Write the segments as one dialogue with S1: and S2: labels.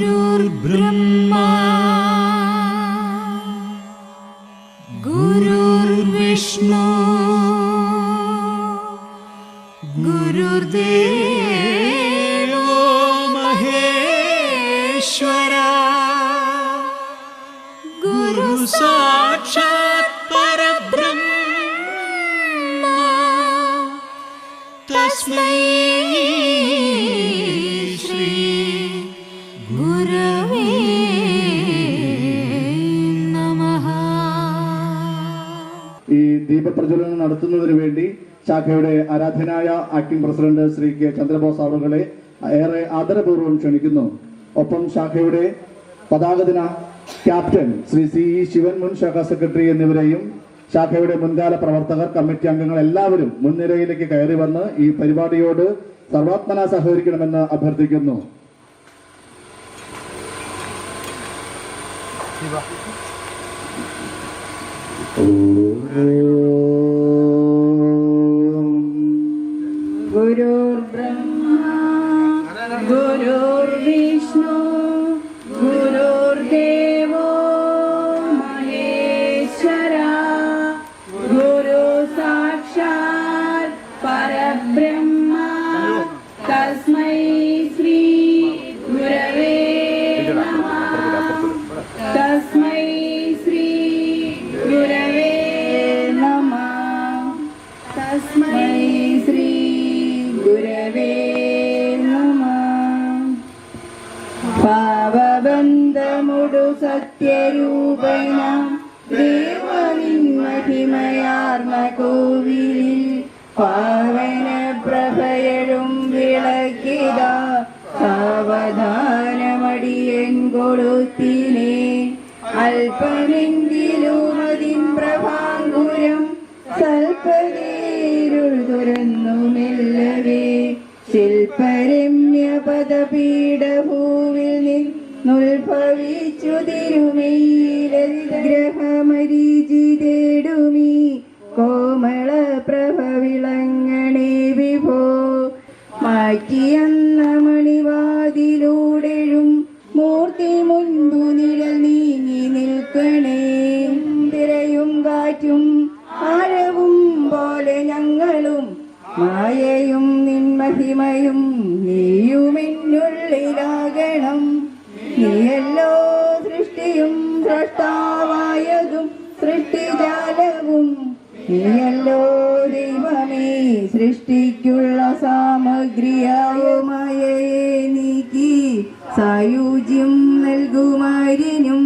S1: गुरुर्ब्रह्मा गुरुर्विष्णु गुरुर्देवो महेश्वरा गुरु साक्षात् परब्रह्म तस्मै श्री गुरवे नमः.
S2: ഈ ദീപപ്രജ്വലനം നടത്തുന്നതിന് വേണ്ടി ശാഖയുടെ ആരാധനായ acting president Shri K Chandrabose അവറുകളെ ഏറെ ആദരപൂർവ്വം ക്ഷണിക്കുന്നു. ഒപ്പം ശാഖയുടെ പതാകദിന captain Shri C E Sivan, മുൻ ശാഖാ സെക്രട്ടറി എന്നിവരെയും ശാഖയുടെ മുൻകാല പ്രവർത്തകർ, കമ്മിറ്റി അംഗങ്ങൾ എല്ലാവരും മുൻനിരയിലേക്ക് കയറി വന്ന് ഈ പരിപാടിയോട് സർവാത്മന സഹകരിക്കണമെന്ന് അഭ്യർത്ഥിക്കുന്നു.
S3: गुरुर्ब्रह्मा गुरुर्विष्णु गुरुर्देवो महेश्वरा गुरु साक्षात् परब्रह्मा तस्मै श्री गुरवे नमः. तस्मै श्री गुरवे नमः. तस्मै श्री गुरवे नमः. പാവബന്ധമുടു സത്യരൂപന ദേവനിൻ മഹിമയാർന്ന കോവിലിൽ പാവന പ്രഭയഴും വിളക്കിത സാവധാനമടിയൻ കൊടുത്തിനെ അല്പമെങ്കിലും അതിൻ പ്രഭാങ്കുരം സൽപ്പനേരുൾ തുറന്നു മെല്ലവേ ശില്പരമ്യ പദപീഠഭൂവിൽ നിന്നുത്ഭവിച്ചു തിരുമയിലഗ്രഹമരീചിതേടുമീ കോമള പ്രഭ വിളങ്ങണേ വിഭോ. മാറ്റിയന്ന മണിവാതിലൂടെഴും മൂർത്തി മുൻപു നിഴൽ നീങ്ങി നിൽക്കണേ. തിരയും കാറ്റും ആഴവും പോലെ ഞങ്ങളും മായയും നിൻമഹിമയും നീയുമെന്നുള്ളിലാകണം. നീയല്ലോ സൃഷ്ടിയും സ്രഷ്ടാവായതും സൃഷ്ടിജാലവും. നീയല്ലോ ദൈവമേ സൃഷ്ടിക്കുള്ള സാമഗ്രിയായ മായയെ നീക്കി സായുജ്യം നൽകുമാരിനും.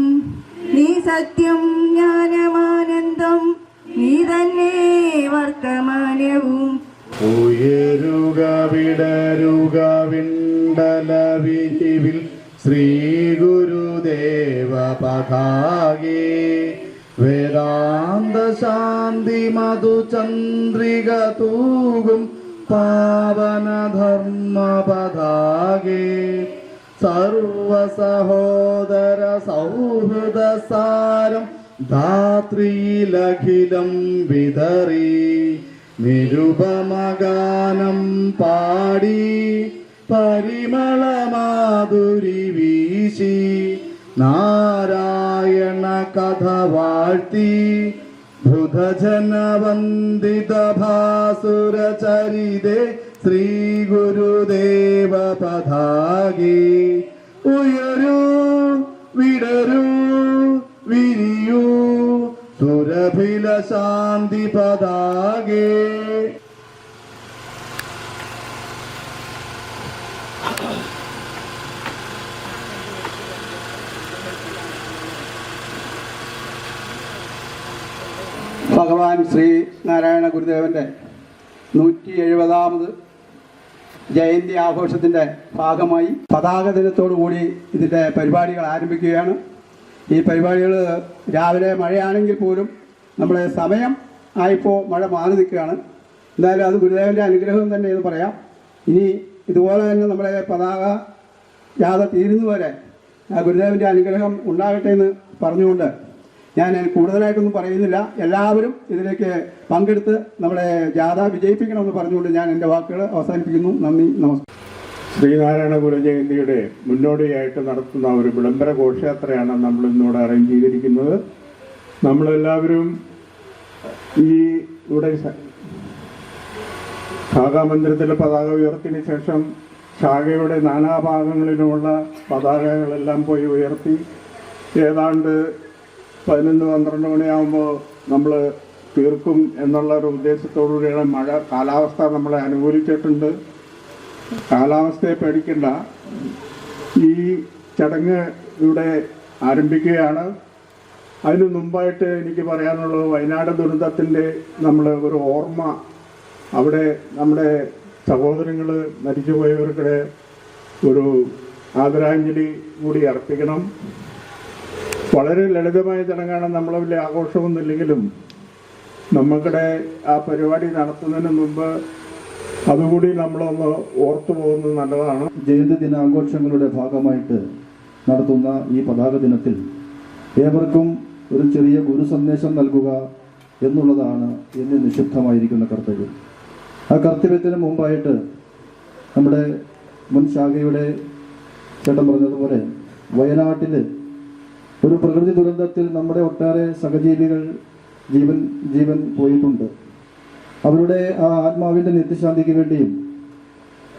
S3: നീ സത്യം ജ്ഞാനമാനന്ദം, നീ തന്നെ വർത്തമാനവും.
S2: ഉയരുക വിടരുക വിണ്ടല വിരിവിൽ ശ്രീ ഗുരുദേവ പതാകേ. വേദാന്ത ശാന്തി മധുചന്ദ്രിക തൂകും പാവന ധർമ്മ പതാകേ. സർവ സഹോദര സൗഹൃദ സാരം ധാത്രിയിലഖിലം വിതറി നിരുപമഗാനം പാടി പരിമളമാധുരി വീശി നാരായണ കഥ വാഴ്ത്തി ബുധജനവന്ദിത ഭാസുര ചരിതേ ശ്രീ ഗുരുദേവ പതാകേ. ഉയരൂ വിടരൂ വിരിയൂ സുരഭില ശാന്തി പതാകേ.
S4: ഭഗവാൻ ശ്രീ നാരായണ ഗുരുദേവൻ്റെ 170ാമത് ജയന്തി ആഘോഷത്തിൻ്റെ ഭാഗമായി പതാക ദിനത്തോടുകൂടി ഇതിൻ്റെ പരിപാടികൾ ആരംഭിക്കുകയാണ്. ഈ പരിപാടികൾ രാവിലെ മഴയാണെങ്കിൽ പോലും നമ്മുടെ സമയം ആയപ്പോൾ മഴ മാറി നിൽക്കുകയാണ്. എന്തായാലും അത് ഗുരുദേവൻ്റെ അനുഗ്രഹം തന്നെ എന്ന് പറയാം. ഇനി ഇതുപോലെ തന്നെ നമ്മുടെ പതാക ജാഥ തീരുന്നവരെ ഗുരുദേവൻ്റെ അനുഗ്രഹം ഉണ്ടാകട്ടെ എന്ന് പറഞ്ഞുകൊണ്ട് ഞാൻ കൂടുതലായിട്ടൊന്നും പറയുന്നില്ല. എല്ലാവരും ഇതിലേക്ക് പങ്കെടുത്ത് നമ്മുടെ ജാഥ വിജയിപ്പിക്കണമെന്ന് പറഞ്ഞുകൊണ്ട് ഞാൻ എൻ്റെ വാക്കുകൾ അവസാനിപ്പിക്കുന്നു. നന്ദി, നമസ്കാരം.
S5: ശ്രീനാരായണ ഗുരുജയന്തിയുടെ മുന്നോടിയായിട്ട് നടത്തുന്ന ഒരു വിളംബര ഘോഷയാത്രയാണ് നമ്മൾ ഇന്നിവിടെ അറേഞ്ച് ചെയ്തിരിക്കുന്നത്. നമ്മളെല്ലാവരും ഇവിടെ ശാഖാമന്ദിരത്തിലെ പതാക ഉയർത്തിയതിന് ശേഷം ശാഖയുടെ നാനാഭാഗങ്ങളിലുമുള്ള പതാകകളെല്ലാം പോയി ഉയർത്തി ഏതാണ്ട് 11-12 മണിയാകുമ്പോൾ നമ്മൾ തീർക്കും എന്നുള്ള ഒരു ഉദ്ദേശത്തോടുകൂടിയാണ് കാലാവസ്ഥ നമ്മളെ അനുകൂലിച്ചിട്ടുണ്ട്. കാലാവസ്ഥയെ പേടിക്കണ്ട. ഈ ചടങ്ങ് ഇവിടെ ആരംഭിക്കുകയാണ്. അതിനു മുമ്പായിട്ട് എനിക്ക് പറയാനുള്ളത് വയനാട് ദുരന്തത്തിൻ്റെ നമ്മൾ ഒരു ഓർമ്മ, അവിടെ നമ്മുടെ സഹോദരങ്ങൾ മരിച്ചുപോയവർക്ക് ഒരു ആദരാഞ്ജലി കൂടി അർപ്പിക്കണം. വളരെ ലളിതമായ ചടങ്ങാണ്, നമ്മൾ വലിയ ആഘോഷമൊന്നുമില്ലെങ്കിലും നമുക്കിടെ ആ പരിപാടി നടത്തുന്നതിന് മുമ്പ് അതുകൂടി നമ്മളൊന്ന് ഓർത്തു പോകുന്നത് നല്ലതാണ്.
S2: ജയന്തി ദിനാഘോഷങ്ങളുടെ ഭാഗമായിട്ട് നടത്തുന്ന ഈ പതാക ദിനത്തിൽ ഏവർക്കും ഒരു ചെറിയ ഗുരു സന്ദേശം നൽകുക എന്നുള്ളതാണ് എന്നെ നിക്ഷിപ്തമായിരിക്കുന്ന കർത്തവ്യം. ആ കർത്തവ്യത്തിന് മുമ്പായിട്ട് നമ്മുടെ മുൻ ശാഖയുടെ ചേട്ടൻ പറഞ്ഞതുപോലെ വയനാട്ടിൽ ഒരു പ്രകൃതി ദുരന്തത്തിൽ നമ്മുടെ ഒട്ടേറെ സഹജീവികൾ ജീവൻ പോയിട്ടുണ്ട്. അവരുടെ ആ ആത്മാവിൻ്റെ നിത്യശാന്തിക്ക് വേണ്ടിയും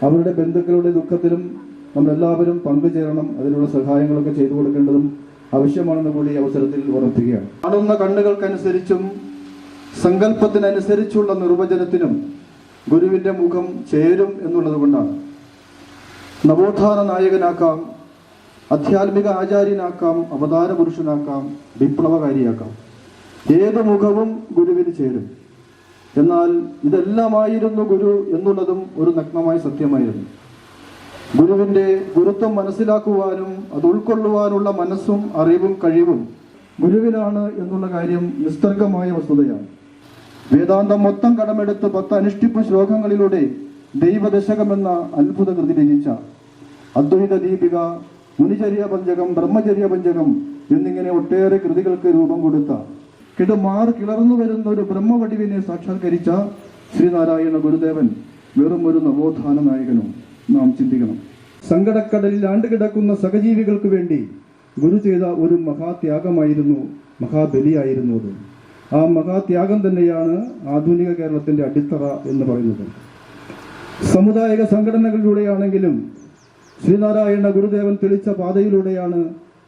S2: അവരുടെ ബന്ധുക്കളുടെ ദുഃഖത്തിലും നമ്മളെല്ലാവരും പങ്കുചേരണം. അതിനുള്ള സഹായങ്ങളൊക്കെ ചെയ്തു കൊടുക്കേണ്ടതും ആവശ്യമാണെന്ന് കൂടി അവസരത്തിൽ ഓർമ്മിപ്പിക്കുകയാണ്. കാണുന്ന കണ്ണുകൾക്കനുസരിച്ചും സങ്കല്പത്തിനനുസരിച്ചുള്ള നിർവചനത്തിനും ഗുരുവിൻ്റെ മുഖം ചേരും എന്നുള്ളത് കൊണ്ടാണ് നവോത്ഥാന നായകനാക്കാം, ആധ്യാത്മിക ആചാര്യനാക്കാം, അവതാര പുരുഷനാക്കാം, വിപ്ലവകാരിയാക്കാം. ഏത് മുഖവും ഗുരുവിന് ചേരും. എന്നാൽ ഇതെല്ലാമായിരുന്നു ഗുരു എന്നുള്ളതും ഒരു നഗ്നമായ സത്യമായിരുന്നു. ഗുരുവിൻ്റെ ഗുരുത്വം മനസ്സിലാക്കുവാനും അത് ഉൾക്കൊള്ളുവാനുള്ള മനസ്സും അറിവും കഴിവും ഗുരുവിനാണ് എന്നുള്ള കാര്യം നിസ്തർക്കമായ വസ്തുതയാണ്. വേദാന്തം മൊത്തം കടമെടുത്ത് 10 അനുഷ്ഠിപ്പ് ശ്ലോകങ്ങളിലൂടെ ദൈവദശകമെന്ന അത്ഭുത കൃതി രചിച്ച അദ്വൈത ദീപിക, മുനിചര്യ പഞ്ചകം, ബ്രഹ്മചര്യ പഞ്ചകം എന്നിങ്ങനെ ഒട്ടേറെ കൃതികൾക്ക് രൂപം കൊടുത്ത കിടമാർ കിളർന്നു വരുന്ന ഒരു ബ്രഹ്മവടിവിനെ സാക്ഷാത്കരിച്ച ശ്രീനാരായണ ഗുരുദേവൻ വെറും ഒരു നവോത്ഥാന നായകനും നാം ചിന്തിക്കണം. സങ്കടക്കടലിൽ ആണ്ടുകിടക്കുന്ന സഹജീവികൾക്ക് വേണ്ടി ഗുരു ചെയ്ത ഒരു മഹാത്യാഗമായിരുന്നു, മഹാബലിയായിരുന്നു അത്. ആ മഹാത്യാഗം തന്നെയാണ് ആധുനിക കേരളത്തിന്റെ അടിത്തറ എന്ന് പറയുന്നത്. സമുദായിക സംഘടനകളിലൂടെയാണെങ്കിലും ശ്രീനാരായണ ഗുരുദേവൻ തെളിച്ച പാതയിലൂടെയാണ്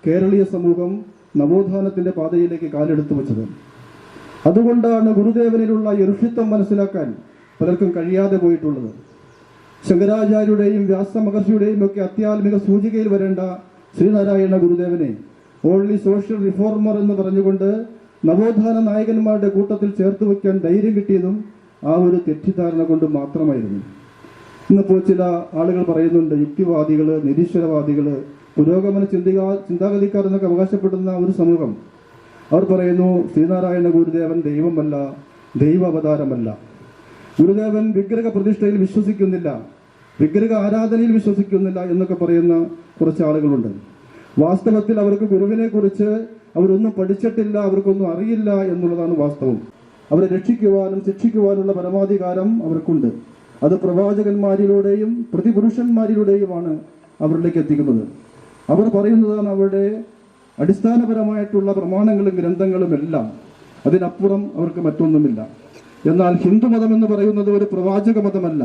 S2: കേരളീയ സമൂഹം നവോത്ഥാനത്തിന്റെ പാതയിലേക്ക് കാലെടുത്തു വച്ചത്. അതുകൊണ്ടാണ് ഗുരുദേവനിലുള്ള ഋഷിത്വം മനസ്സിലാക്കാൻ പലർക്കും കഴിയാതെ പോയിട്ടുള്ളത്. ശങ്കരാചാര്യരുടെയും വ്യാസമഹർഷിയുടെയും ഒക്കെ അത്യാത്മിക സൂചികയിൽ വരേണ്ട ശ്രീനാരായണ ഗുരുദേവനെ ഓൺലി സോഷ്യൽ റിഫോർമർ എന്ന് പറഞ്ഞുകൊണ്ട് നവോത്ഥാന നായകന്മാരുടെ കൂട്ടത്തിൽ ചേർത്ത് വയ്ക്കാൻ ധൈര്യം കിട്ടിയതും ആ ഒരു തെറ്റിദ്ധാരണ കൊണ്ട് മാത്രമായിരുന്നു. ഇന്നിപ്പോൾ ചില ആളുകൾ പറയുന്നുണ്ട്, യുക്തിവാദികൾ, നിരീശ്വരവാദികൾ, പുരോഗമന ചിന്താഗതിക്കാർ എന്നൊക്കെ അവകാശപ്പെടുന്ന ഒരു സമൂഹം. അവർ പറയുന്നു ശ്രീനാരായണ ഗുരുദേവൻ ദൈവമല്ല, ദൈവ അവതാരമല്ല. ഗുരുദേവൻ വിഗ്രഹ പ്രതിഷ്ഠയിൽ വിശ്വസിക്കുന്നില്ല, വിഗ്രഹ ആരാധനയിൽ വിശ്വസിക്കുന്നില്ല എന്നൊക്കെ പറയുന്ന കുറച്ച് ആളുകളുണ്ട്. വാസ്തവത്തിൽ അവർക്ക് ഗുരുവിനെ കുറിച്ച് അവരൊന്നും പഠിച്ചിട്ടില്ല, അവർക്കൊന്നും അറിയില്ല എന്നുള്ളതാണ് വാസ്തവം. അവരെ രക്ഷിക്കുവാനും ശിക്ഷിക്കുവാനുള്ള പരമാധികാരം അവർക്കുണ്ട്. അത് പ്രവാചകന്മാരിലൂടെയും പ്രതിപുരുഷന്മാരിലൂടെയുമാണ് അവരിലേക്ക് എത്തിക്കുന്നത്. അവർ പറയുന്നതാണ് അവരുടെ അടിസ്ഥാനപരമായിട്ടുള്ള പ്രമാണങ്ങളും ഗ്രന്ഥങ്ങളും എല്ലാം. അതിനപ്പുറം അവർക്ക് മറ്റൊന്നുമില്ല. എന്നാൽ ഹിന്ദുമതം എന്ന് പറയുന്നത് ഒരു പ്രവാചക മതമല്ല.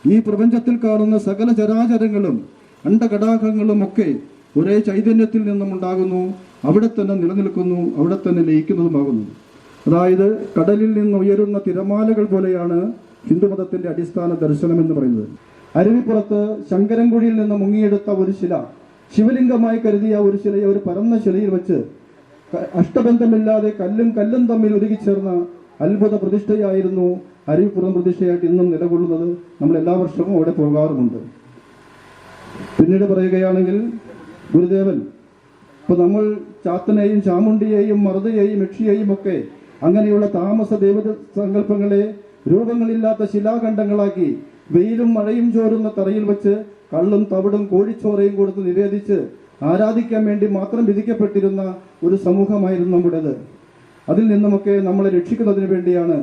S2: ഈ പ്രപഞ്ചത്തിൽ കാണുന്ന സകല ചരാചരങ്ങളും അണ്ടകടാകങ്ങളും ഒക്കെ ഒരേ ചൈതന്യത്തിൽ നിന്നും ഉണ്ടാകുന്നു, അവിടെ തന്നെ നിലനിൽക്കുന്നു, അവിടെ തന്നെ ലയിക്കുന്നതുമാകുന്നു. അതായത് കടലിൽ നിന്ന് ഉയരുന്ന തിരമാലകൾ പോലെയാണ് ഹിന്ദുമതത്തിന്റെ അടിസ്ഥാന ദർശനം എന്ന് പറയുന്നത്. അരുവിപ്പുറത്ത് ശങ്കരൻകുഴിയിൽ നിന്ന് മുങ്ങിയെടുത്ത ഒരു ശില, ശിവലിംഗമായി കരുതിയ ഒരു ശിലയെ ഒരു പരന്ന ശിലയിൽ വെച്ച് അഷ്ടബന്ധമില്ലാതെ കല്ലും തമ്മിൽ ഉരുകിച്ചേർന്ന അത്ഭുത പ്രതിഷ്ഠയായിരുന്നു അരുവിപ്പുറം പ്രതിഷ്ഠയായിട്ട് ഇന്നും നിലകൊള്ളുന്നത്. നമ്മൾ എല്ലാ വർഷവും അവിടെ പോകാറുമുണ്ട്. പിന്നീട് പറയുകയാണെങ്കിൽ ഗുരുദേവൻ, ഇപ്പൊ നമ്മൾ ചാത്തനെയും ചാമുണ്ടിയെയും മറുതയെയും യക്ഷിയെയും ഒക്കെ അങ്ങനെയുള്ള താമസ ദേവത സങ്കല്പങ്ങളെ രൂപങ്ങളില്ലാത്ത ശിലാഖണ്ഡങ്ങളാക്കി വെയിലും മഴയും ചോരുന്ന തറയിൽ വെച്ച് കള്ളും തവിടും കോഴിച്ചോറയും കൊടുത്ത് നിവേദിച്ച് ആരാധിക്കാൻ വേണ്ടി മാത്രം വിധിക്കപ്പെട്ടിരുന്ന ഒരു സമൂഹമായിരുന്നു നമ്മുടേത്. അതിൽ നിന്നുമൊക്കെ നമ്മളെ രക്ഷിക്കുന്നതിന് വേണ്ടിയാണ്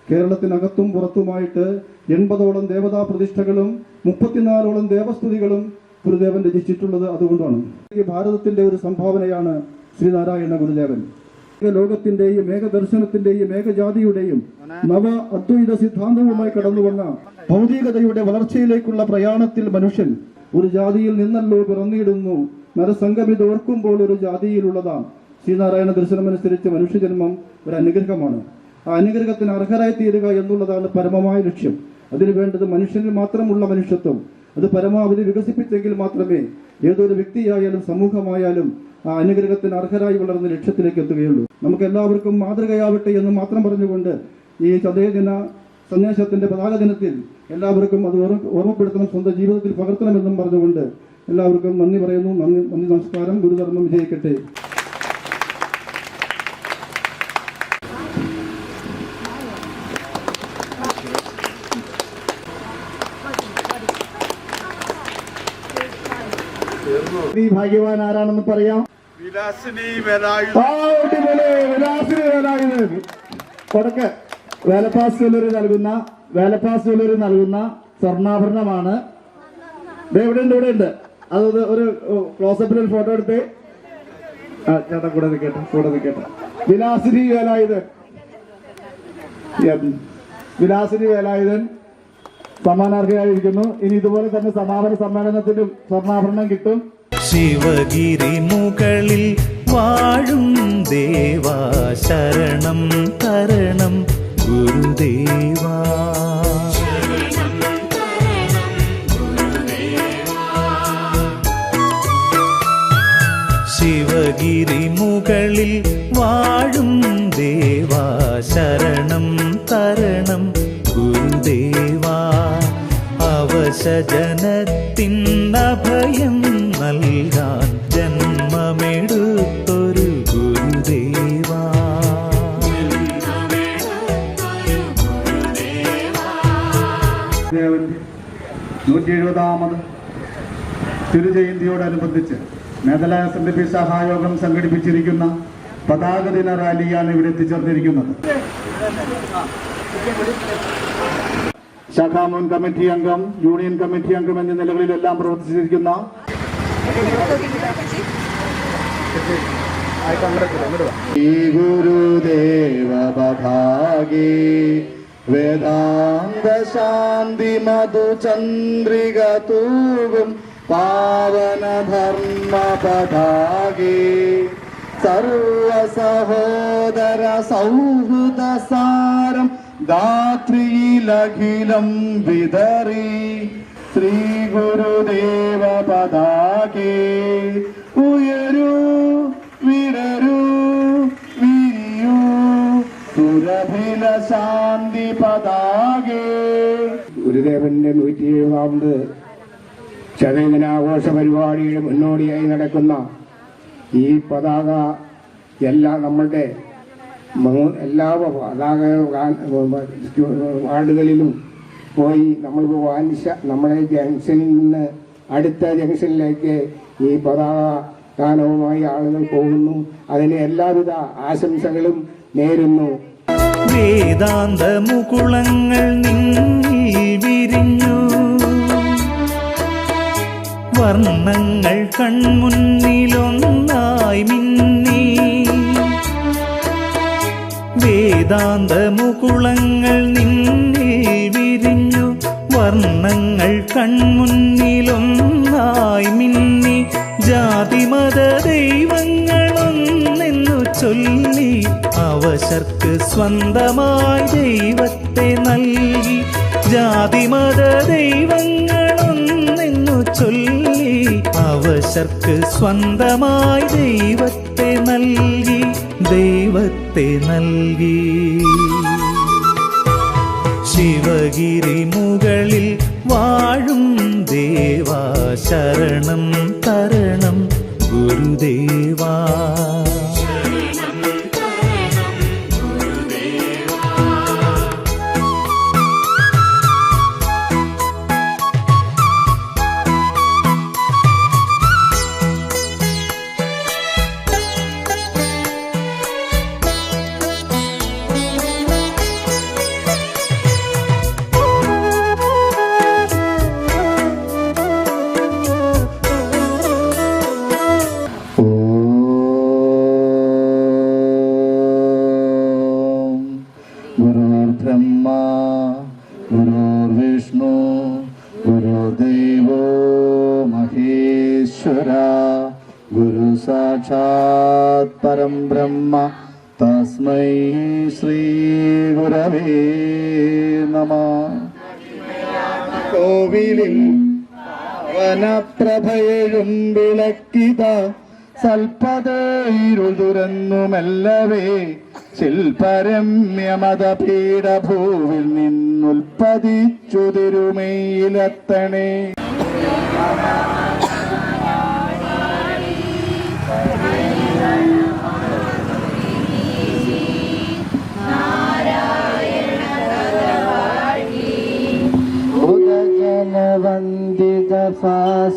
S2: കേരളത്തിനകത്തും പുറത്തുമായിട്ട് 80ഓളം ദേവതാ പ്രതിഷ്ഠകളും 34ഓളം ദേവസ്തുതികളും ഗുരുദേവൻ രചിച്ചിട്ടുള്ളത് അതുകൊണ്ടാണ്. ഈ ഭാരതത്തിന്റെ ഒരു സംഭാവനയാണ് ശ്രീനാരായണ ഗുരുദേവൻ. ലോകത്തിന്റെയും ഏകദർശനത്തിന്റെയും ഏകജാതിയുടെയും നവ അദ്വൈത സിദ്ധാന്തവുമായി കടന്നുവന്ന ഭൗതികതയുടെ വളർച്ചയിലേക്കുള്ള പ്രയാണത്തിൽ മനുഷ്യൻ ഒരു ജാതിയിൽ നിന്നല്ലോ പിറന്നിടുന്നു, നരസംഗമിത് ഓർക്കുമ്പോൾ ഒരു ജാതിയിലുള്ളതാണ്. ശ്രീനാരായണ ദർശനമനുസരിച്ച് മനുഷ്യജന്മം ഒരു അനുഗ്രഹമാണ്. ആ അനുഗ്രഹത്തിന് അർഹരായി തീരുക എന്നുള്ളതാണ് പരമമായ ലക്ഷ്യം. അതിനു വേണ്ടത് മനുഷ്യനിൽ മാത്രമുള്ള മനുഷ്യത്വം അത് പരമാവധി വികസിപ്പിച്ചെങ്കിൽ മാത്രമേ ഏതൊരു വ്യക്തിയായാലും സമൂഹമായാലും ആ അനുഗ്രഹത്തിന് അർഹരായി വളർന്ന ലക്ഷ്യത്തിലേക്ക് എത്തുകയുള്ളൂ. നമുക്ക് എല്ലാവർക്കും മാതൃകയാവട്ടെ എന്ന് മാത്രം പറഞ്ഞുകൊണ്ട് ഈ ചതയദിന സന്ദേശത്തിന്റെ പതാക ദിനത്തിൽ എല്ലാവർക്കും അത് ഓർമ്മപ്പെടുത്തണം, സ്വന്തം ജീവിതത്തിൽ പകർത്തണമെന്നും പറഞ്ഞുകൊണ്ട് എല്ലാവർക്കും നന്ദി പറയുന്നു. നന്ദി, നമസ്കാരം. ഗുരുധർമ്മം വിജയിക്കട്ടെ. ഭാഗ്യവാൻ ആരാണെന്ന് പറയാം. കൊടക്ക് വേലപ്പാസ് ജ്വല്ലറി നൽകുന്ന സ്വർണ്ണാഭരണമാണ്. ഇവിടെ ഉണ്ട്. അത് ഒരു ക്ലോസപ്പിൽ ഒരു ഫോട്ടോ എടുത്ത് ചേട്ടാ കൂടെ നിൽക്കട്ടെ. വിലാസിനി വേലായുധൻ സമ്മാനാർഹയായിരിക്കുന്നു. ഇനി ഇതുപോലെ തന്നെ സമാപന സമ്മേളനത്തിലും സ്വർണ്ണാഭരണം കിട്ടും.
S1: ശിവഗിരി മുകളിൽ വാഴും ദേവാ ശരണം തരണം ഗുരുദേവാ. ശിവഗിരി മുകളിൽ വാഴും ദേവാ ശരണം തരണം ഗുരുദേവാ. അവശജനത്തിനഭയം നൽകാൻ ജന്മമെടുത്തൊരു ഗുരുദേവാ.
S2: 170ാമത് തിരുജയന്തിയോടനുബന്ധിച്ച് മേഖലാ SNDP സഹായോഗം സംഘടിപ്പിച്ചിരിക്കുന്ന പതാക ദിന റാലിയാണ് ഇവിടെ എത്തിച്ചേർന്നിരിക്കുന്നത്. ശാഖാ മുൻ കമ്മിറ്റി അംഗം, യൂണിയൻ കമ്മിറ്റി അംഗം എന്നീ നിലകളിലെല്ലാം പ്രവർത്തിച്ചിരിക്കുന്ന ഗുരുദേവ പതാകേ വേദാന്ത ശാന്തി മധുചന്ദ്രിക തൂകും പാവന ധർമ്മ പതാകേ സർവ സഹോദര സൗഹൃദ സാരം ധാത്രിയിലഖിലം വിതറി ശ്രീ ഗുരുദേവ പതാകേ ഉയരൂ വിടരൂ വിരിയൂ സുരഭില ശാന്തി പതാകേ.
S6: ഗുരുദേവന്റെ 170ാമത് ചതയദിനാഘോഷ പരിപാടിയുടെ മുന്നോടിയായി നടക്കുന്ന ഈ പതാക നമ്മളുടെ എല്ലാ പതാക വാർഡുകളിലും പോയി നമ്മൾ നമ്മളെ ജംഗ്ഷനിൽ നിന്ന് അടുത്ത ജംഗ്ഷനിലേക്ക് ഈ പതാക ഗാനവുമായി ആളുകൾ പോകുന്നു. അതിന് എല്ലാവിധ ആശംസകളും നേരുന്നു.
S1: വേദാന്ത മുകുളങ്ങൾ നിന്നിൽ വിരിഞ്ഞു, വർണ്ണങ്ങൾ കൺമുന്നിലൊന്നായി മിന്നി. വേദാന്ത മുകുളങ്ങൾ നിന്നിൽ വിരിഞ്ഞു, വർണ്ണങ്ങൾ കൺമുന്നിലൊന്നായി മിന്നി. ജാതിമത ദൈവങ്ങളൊന്നെന്നു ചൊല്ലി അവശർക്ക് സ്വന്തമായി ദൈവത്തെ നൽകി. ജാതിമത ദൈവങ്ങളൊന്നെന്നു ചൊല്ലി അവശർക്ക് സ്വന്തമായി ദൈവത്തെ നൽകി. ശിവഗിരി മുകളിൽ വാഴും ദേവാ ശരണം തരണം ഗുരുദേവാ.
S2: സാക്ഷാത് പരം ബ്രഹ്മ തസ്മൈ ശ്രീ ഗുരവേ നമഃ. കോവിലിൽ വനപ്രഭയും വിളക്കിത സൽപതയിരുൾ തുറന്നു മെല്ലവേ ശില്പരമ്യമതപീഠഭൂവിൽ നിന്നുൽപ്പതിച്ചു തിരുമയിലെത്തണേ.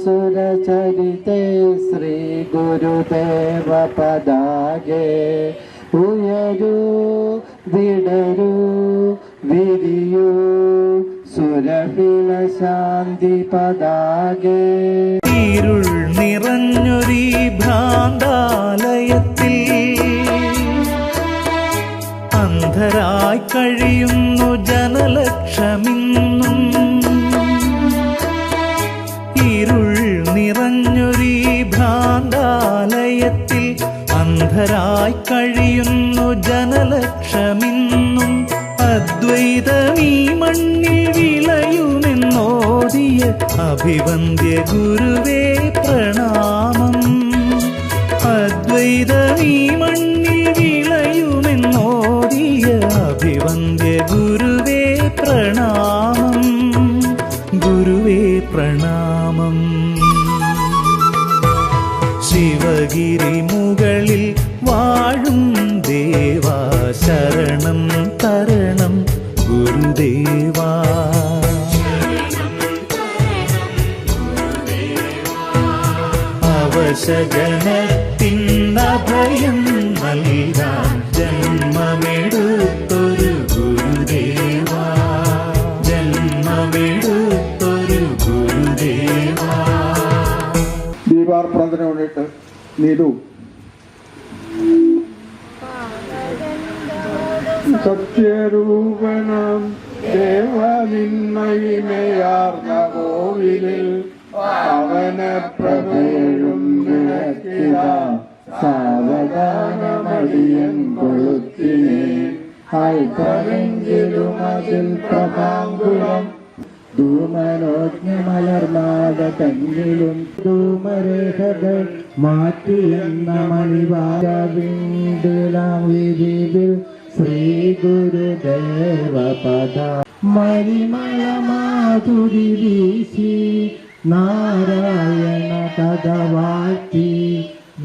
S2: വന്ദിതഫാസുരചരിതേ ശ്രീ ഗുരുദേവ പദാകേ ഉയരൂ വിടരൂ വിരിയൂ സുരഭില ശാന്തി പദാകേ.
S1: ഇരുൾ നിറഞ്ഞൊരീ ഭ്രാന്താലയത്തിൽ അന്ധരായി കഴിയുന്നു ജനലക്ഷമിന്നും. ഇരുൾ നിറഞ്ഞൊരീ ഭ്രാന്താലയത്തിൽ അന്ധരായി കഴിയുന്നു ജനലക്ഷമിന്നും. അദ്വൈതമീ മണ്ണിൽ വിളയുമെന്നോദിയ അഭിവന്ദ്യ ഗുരുവേ പ്രണാമം. അദ്വൈതമീ മണ്ണിൽ വിളയുമെന്നോദിയ അഭിവന്ദ്യ ഗുരുവേ പ്രണാമം. ഗുരുവേ പ്രണാമം. ശിവഗിരി മുകളിൽ വാഴും ദേവാ ശരണം തരണം ഗുരുദേവാ. അവശജനത്തിനഭയം നൽകാൻ ജന്മമെടുത്തൊരു ഗുരുദേവാ. ജന്മമെടുത്തൊരു ഗുരുദേവാ.
S5: ദീപാർപ്പണത്തിന് വേണ്ടിയിട്ട് നീതു സത്യരൂപനം ദേവനിന്മയിമയാർന്ന കോവിലിൽ അവന പ്രഭയും വിളക്കിത സാവധാനമടിയൻ കൊളുത്തിനെ അല്പമെങ്കിലും അതിൽ പ്രഭാങ്കുളം ധൂമനോജ്ഞമലർമാല തന്നിലും ധൂമരേഖകൾ മാറ്റിയെന്ന മണിവാരവിന്ദിലാം വിരിവിൽ ശ്രീ ഗുരുദേവ പദ മരിമള മാധുരി വീശി നാരായണ കഥ വാഴ്ത്തി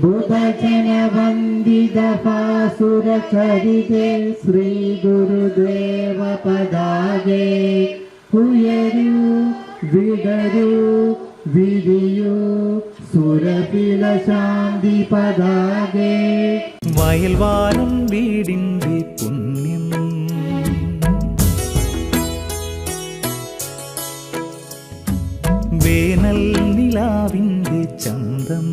S5: ബുധജന വന്ദിത ഭാസുരചരിതേ ശ്രീ ഗുരുദേവ പദാകേ ഉയരൂ വിടരൂ വിരിയൂ സുരഭില ശാന്തി പദാകേ.
S1: വയൽവാരം വീടിൻ്റെ പുണ്യം വേനൽ നിലാവിൻ്റെ ചന്തം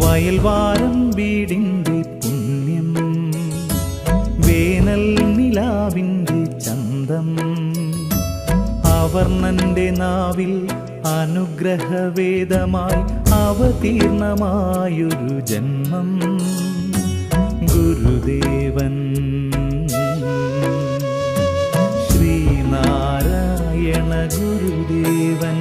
S1: വയൽവാരം വീടിൻ്റെ പുണ്യം വേനൽ നിലാവിൻ്റെ ചന്തം അവർണന്റെ നാവിൽ അനുഗ്രഹവേദമായി അവതീർണമായൊരു ജന്മം ഗുരുദേവൻ ശ്രീനാരായണ ഗുരുദേവൻ.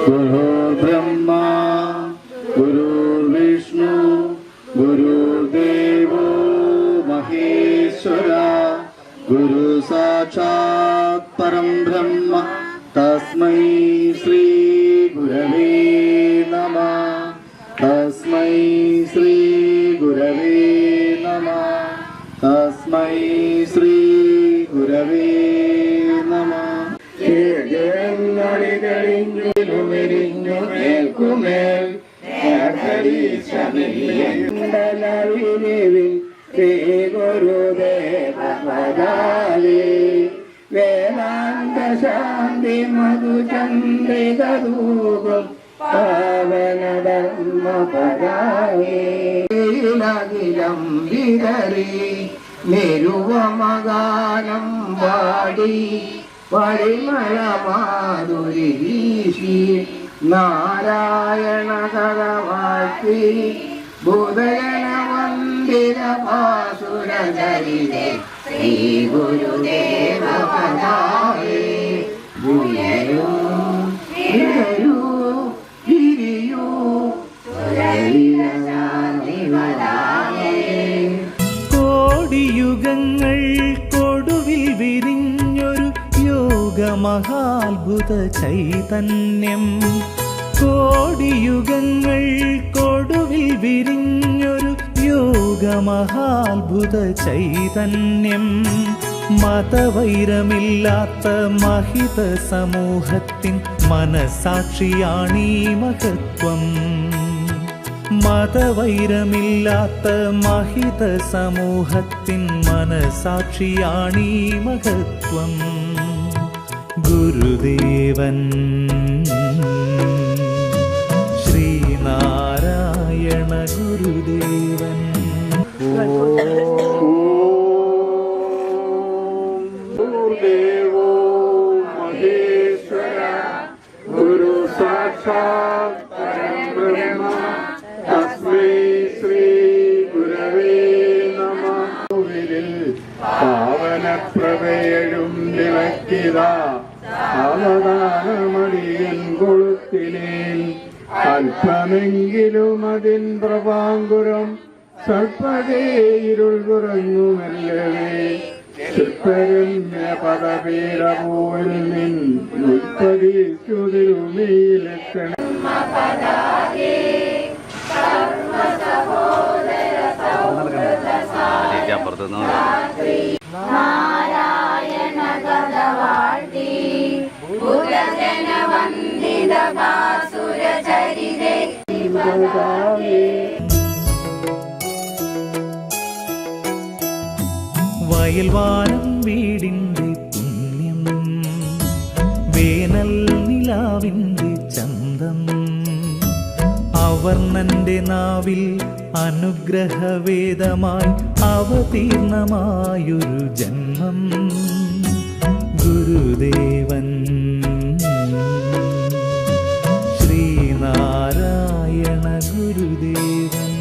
S2: ഗുരുർബ്രഹ്മാ ഗുരുർവിഷ്ണു ഗുരുദേവോ മഹേശ്വര ഗുരു സാക്ഷാത് പരം ബ്രഹ്മ തസ്മൈ ശ്രീ ഗുരവേ തസ്മൈ ശ്രീ ഗുരവേ നമഃ. തസ്മൈ ശ്രീ ഗുരവേ നമഃ.
S6: മേൽക്കുമേൽ ശ്രീ ഗുരുദേവ വേദാന്ത ശാന്തി മധുചന്ദ്രികരൂപം പാവനധർമ്മ പരായിലം വിതറി നിരുവമഗാനം പാടി പരിമളമാധുരി വീശി നാരായണ കരവാഴ്ത്തി ബുധയന മന്ദിര ഭാസുരചരിതേ ശ്രീ ഗുരുദേവ പദായേ ഗുരു വിരയൂ വിരിയൂ
S1: കോടിയുഗങ്ങൾ കൊടുവിൽ വിരിഞ്ഞൊരു യോഗമഹാത്ഭുത ചൈതന്യം. കോടിയുഗങ്ങൾ കൊടുവിൽ വിരിഞ്ഞൊരു യോഗമഹാത്ഭുത ചൈതന്യം. മതവൈരമില്ലാത്ത മഹിത സമൂഹത്തിൻ മനസാക്ഷിയാണീ മഹത്വം. മതവൈരമില്ലാത്ത മഹിത സമൂഹത്തിൻ മനസാക്ഷിയാണീ മഹത്വം. ഗുരുദേവൻ ശ്രീനാരായണ ഗുരുദേവൻ.
S5: ഗുരുദേവോ മഹേശ്വര ഗുരു സാക്ഷാത് പരബ്രഹ്മ തസ്മൈ ശ്രീ ഗുരവേ നമഃ. പാവനപ്രഭയഴും വിളക്കിതാ അവദാനമടിയൻ കൊളുത്തിനേൻ. അല്പമെങ്കിലും അതിൻ പ്രഭാങ്കുരം സ്വൽപ്പതേ ഇരുൾ കുറഞ്ഞുമല്ലവേ. തൃപ്പരമ്യ പദപീഠഭൂവിൽ നിന്നുൽപ്പതിച്ചുതിരുമയിലെത്തണം.
S3: നാരായണ ഗദവാഴ്ത്തി ബുധജന വന്ദിത ഭാസുരചരിതേ
S1: വയൽവാനം വീടിൻ്റെ പുണ്യം, വേനൽ നിലാവിൻ്റെ ചന്തം. അവർണ്ണന്റെ നാവിൽ അനുഗ്രഹവേദമായി അവതീർണമായൊരു ജന്മം. ഗുരുദേവൻ ശ്രീനാരായണ ഗുരുദേവൻ.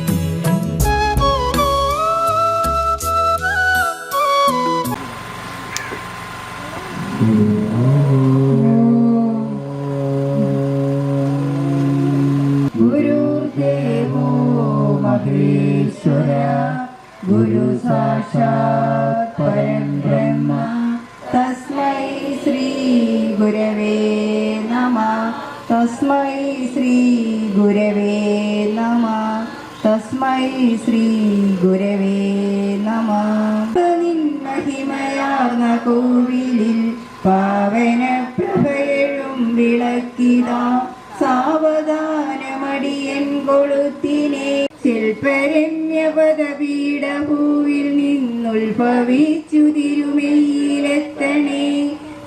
S3: ഗുരുദേവോ മഹേശ്വര ഗുരു സാക്ഷാത് പരബ്രഹ്മ തസ്മൈ ശ്രീ ഗുരവേ നമഃ. തസ്മൈ ശ്രീ ഗുരവേ നമഃ. തസ്മൈ ശ്രീ ഗുരവേ നമഃ. നിൻ മഹിമയാർന്ന കോവിലിൽ പാവന പ്രഭയഴും വിളക്കിതാ സാവധാനമടിയൻ കൊളുത്തിനെ. ശില്പരമ്യപദപീഠഭൂവിൽ നിന്നുത്ഭവിച്ചു തിരുമയിലെത്തണേ.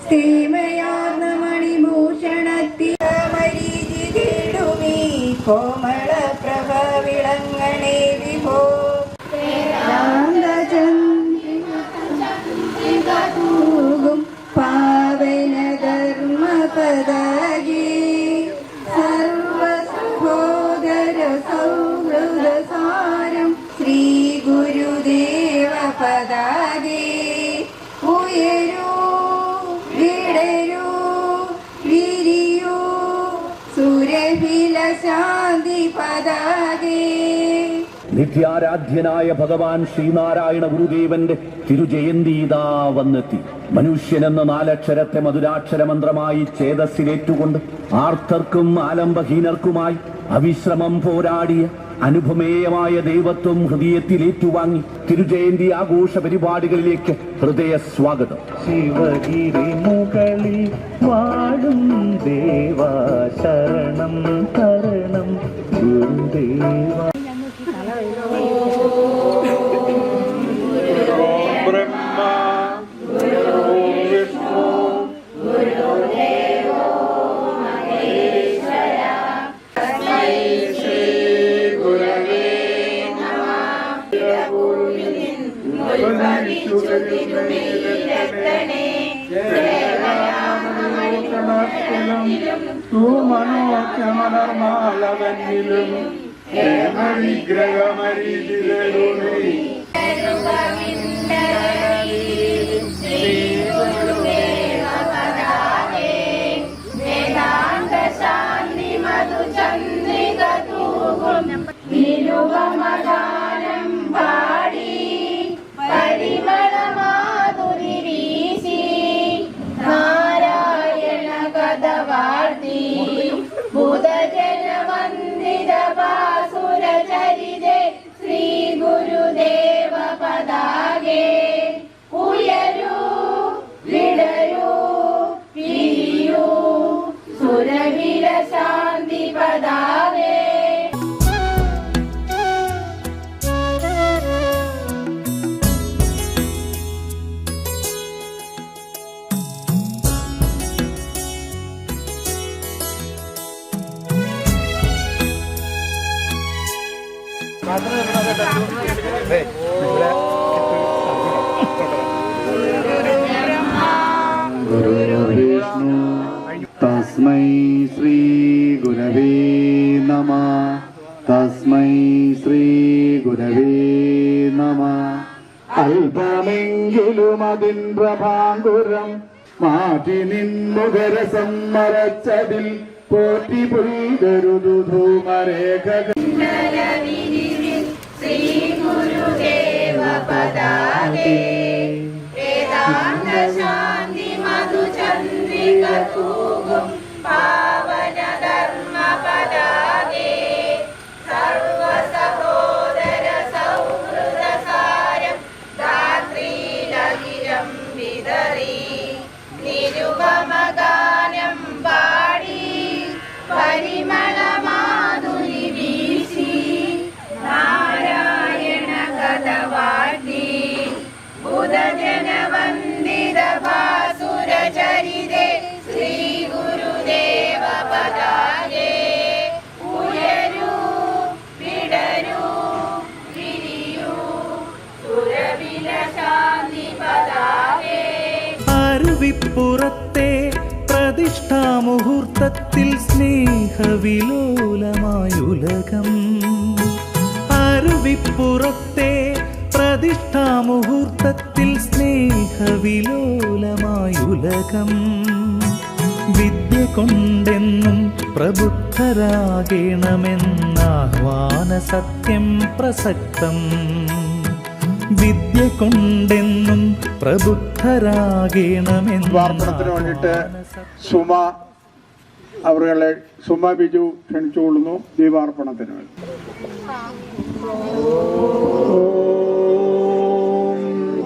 S3: സ്ഥേമയാർന്ന മണിഭൂഷണത്തിമരീചിടുമീ കോമള പ്രഭ വിളങ്ങണേ വിഭോ. ചന്ദ്രികതൂകും പാവന ധർമ്മ പദാകേ സർവസഹോദര സൗഹൃദസാരം ശ്രീ ഗുരുദേവ പദാകേ. ഉയരൂ വിടരൂ വിരിയൂ സുരഭില ശാന്തി പദാകേ.
S7: നിത്യാരാധ്യനായ ഭഗവാൻ ശ്രീനാരായണ ഗുരുദേവന്റെ തിരുജയന്തിതാ വന്നെത്തി. മനുഷ്യനെന്ന നാലക്ഷരത്തെ മധുരാക്ഷരമന്ത്രമായി ചേതസ്സിലേറ്റുകൊണ്ട് ആർത്തർക്കും ആലംബഹീനർക്കുമായി അവിശ്രമം പോരാടിയ അനുപമേയമായ ദൈവത്വം ഹൃദയത്തിൽ ഏറ്റുവാങ്ങി തിരുജയന്തി ആഘോഷ പരിപാടികളിലേക്ക് ഹൃദയ സ്വാഗതം.
S1: ശിവഗിരി മുകളിൽ വാഴും ദേവാ ശരണം തരണം ഗുരുദേവ.
S3: നിരുപമഗാനം പാടി പരിമളമാധുരി വീശി നാരായണ കഥ വാഴ്ത്തി ബുധജനവന്ദിത പാസുര ചരിതേ ശ്രീ ഗുരുദേവ പതാകേ ഉയരൂ വിടരൂ പിരിയൂ സുരവില ശാന്തി പതാകേ.
S2: ഗുരുർവിഷ്ണു തസ്മൈ ശ്രീ ഗുരവേ നമഃ. തസ്മൈ ശ്രീ ഗുരവേ നമഃ. അല്പമെങ്കിലും അതിൻ പ്രഭാങ്കുരം മാറ്റി നിന്നുകരസം മറച്ചതിൽ പോറ്റി പുൽകരുതു ധൂമരേഖകൾ.
S3: ശ്രീ ഗുരുദേവ പതാകേ വേദാന്ത ശാന്തി മധുചന്ദ്രിക തൂകും പാവന ധർമ്മ പതാകേ സർവ സഹോദര സൗഹൃദ സാരം ധാത്രീലകിരം വിതറി നിരുപമഗാനം പാടി പരിമളമാധുരി വീശി നാരായണ കഥ വാഴ്ത്തി ബുധജനവന്ദിത ഭാസുര ചരിതേ ശ്രീ ഗുരുദേവ പതാകേ ഉയരൂ വിടരൂ പിരിയൂ സുരവില ശാന്തി പതാകേ.
S1: അരുവിപ്പുറത്തെ പ്രതിഷ്ഠാമുഹൂർത്തത്തിൽ സ്നേഹവിലോലമായുലകം. അരുവിപ്പുറത്തെ പ്രതിഷ്ഠാമുഹൂർത്തത്തിൽ സ്നേഹവിലോലമായുലകം. വിദ്യ കൊണ്ടെന്നും പ്രബുദ്ധരാകണമെന്നാഹ്വാന സത്യം പ്രസക്തം. വിദ്യ കൊണ്ടെന്നും പ്രബുദ്ധരാകണമെന്ന്
S5: വാർത്തത്തിന് വേണ്ടിയിട്ട് സുമ ബിജു ക്ഷണിച്ചുകൊള്ളുന്നു ദീപാർപ്പണത്തിന് വേണ്ടി.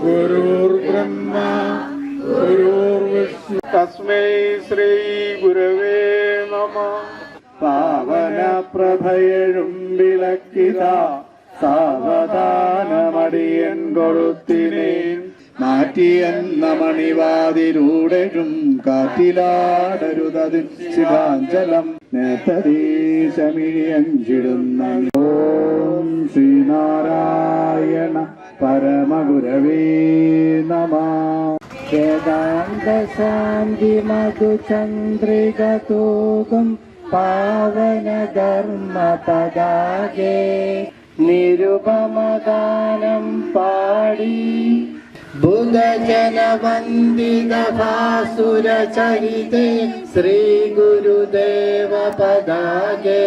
S5: ഗുരുർബ്രഹ്മ ഗുരുർവിഷ്ണു തസ്മൈ ശ്രീ ഗുരവേ നമഃ.
S2: പാവന പ്രഭയഴും വിളക്കിത സാവധാനമടിയൻ കൊളുത്തിനേൻ മാറ്റിയെന്ന മണിവാതിലൂടെയും കാറ്റിലാടരുതതിൻ ശിവാഞ്ചലം നേതരീശമിഴിയഞ്ചിടുന്ന. ഓം ശ്രീനാരായണ പരമഗുരവേ നമഃ. വേദാന്ത ശാന്തി മധുചന്ദ്രിക തൂകും പാവന ധർമ്മ പതാകേ നിരുപമഗാനം പാടി ബുധജനവന്ദിത ഭാസുര ചരിതേ ശ്രീ ഗുരുദേവ പതാകേ